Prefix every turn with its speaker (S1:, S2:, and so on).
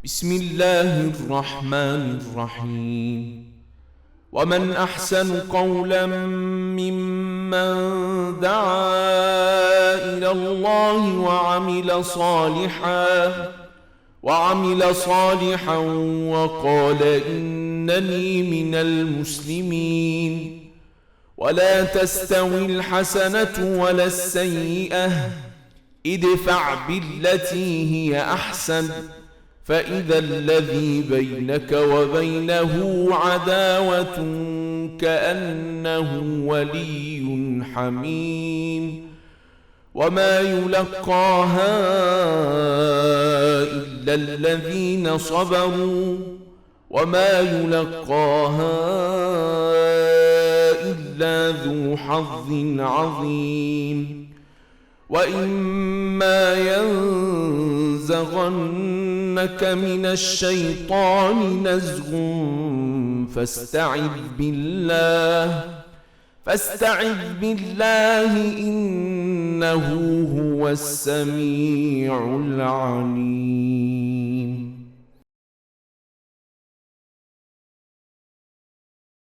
S1: بسم الله الرحمن الرحيم. ومن أحسن قولا ممن دعا إلى الله وعمل صالحا وقال إنني من المسلمين. ولا تستوي الحسنة ولا السيئة، ادفع بالتي هي أحسن، فإذا الذي بينك وبينه عداوة كأنه ولي حميم. وما يلقاها إلا الذين صبروا، وما يلقاها إلا ذو حظ عظيم. وإما ينزغنك من الشيطان نزغ فاستعذ بالله إنه هو السميع العليم.